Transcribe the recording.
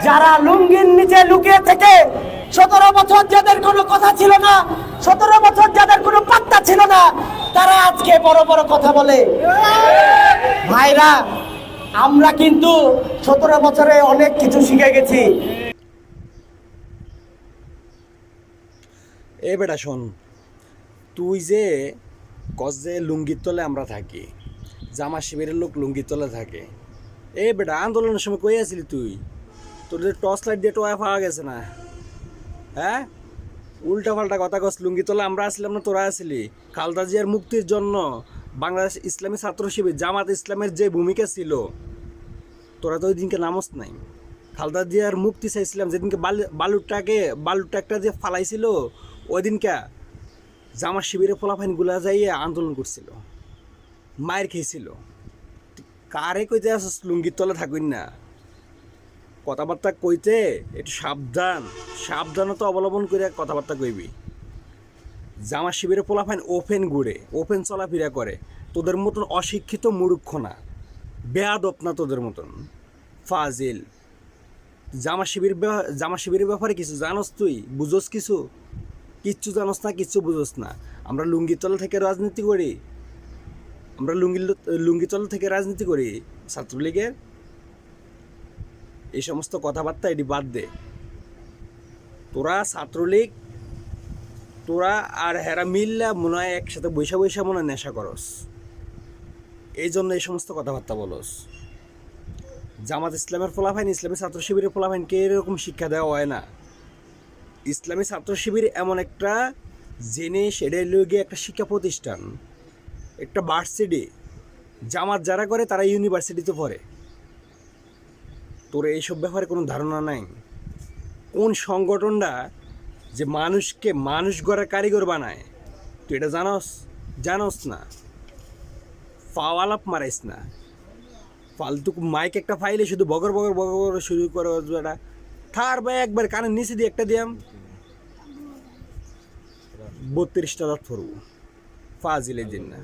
যারা লুঙ্গির নিচে লুকিয়ে থেকে 17 বছর যাদের কোনো কথা ছিল না, 17 বছর যাদের কোনো পাত্তা ছিল না, তারা আজকে বড় বড় কথা বলে। ভাইরা, আমরা কিন্তু 17 বছরে অনেক কিছু শিখে গেছি। এ বেটা শোন, তুই যে কস যে লুঙ্গির তলে আমরা থাকি, জামা শিবিরের লোক লুঙ্গির তলে থাকে। এ বেটা, আন্দোলনের সময় কই আসলি তুই? তোর যে টর্চ লাইট দিয়ে টোয়া পাওয়া গেছে না, হ্যাঁ? উল্টা পাল্টা কথা কস। লুঙ্গি তলে আমরা আসলাম না, তোরা আসলি। খালেদা জিয়ার মুক্তির জন্য বাংলাদেশ ইসলামী ছাত্র শিবির জামাত ইসলামের যে ভূমিকা ছিল, তোরা তো ওই দিনকে নামস নাই। খালেদা জিয়ার মুক্তি চাইছিলাম যেদিনকে বালুরটাকটা যে ফালাইছিল, ওই দিনকে জামা শিবিরে ফলাফাইনগুলা যাইয়ে আন্দোলন করছিল, মায়ের খেয়েছিল। কারে কইতে আসস লুঙ্গির তলে থাকুন না? কথাবার্তা কইতে একটু সাবধানতা অবলম্বন করে কথাবার্তা কইবি। জামা শিবিরে পোলাফাইন ওপেন চলাফেরা করে। তোদের মতন অশিক্ষিত মূর্খ না, বেয়াদব না তোদের মতন, ফাজিল। জামা শিবিরের ব্যাপারে কিছু জানোস? তুই বুঝোস কিছু? কিচ্ছু জানোস না, কিচ্ছু বুঝোস না। আমরা লুঙ্গিতল থেকে রাজনীতি করি, লুঙ্গিতল থেকে রাজনীতি করি ছাত্রলীগের। এই সমস্ত কথাবার্তা এটি বাদ দে। তোরা ছাত্রলীগ, তোরা আর হেরা মিল্লা মনে হয় একসাথে বৈশা মনে হয় নেশা করস, এই জন্য এই সমস্ত কথাবার্তা বলস। জামাত ইসলামের ফলাফাইন, ইসলামী ছাত্র শিবিরের ফলাফাইনকে এরকম শিক্ষা দেওয়া হয় না। ইসলামী ছাত্র শিবির এমন একটা জিনিস, এটা গিয়ে একটা শিক্ষা প্রতিষ্ঠান, একটা ভার্সিটি। জামাত যারা করে তারা ইউনিভার্সিটিতে পড়ে। তোর এইসব ব্যাপারে কোনো ধারণা নাই। কোন সংগঠনটা যে মানুষকে মানুষ গড়ার কারিগর বানায়, তুই এটা জানোস না? ফাওয়ালাপ মারাইস না। ফালতু মাইক একটা ফাইলে শুধু বগর শুরু করে এটা থার ভাই, একবার কানের নিচে দিয়ে একটা দিয়াম 32টা দাঁত ফরবো। ফাজিলের দিন না।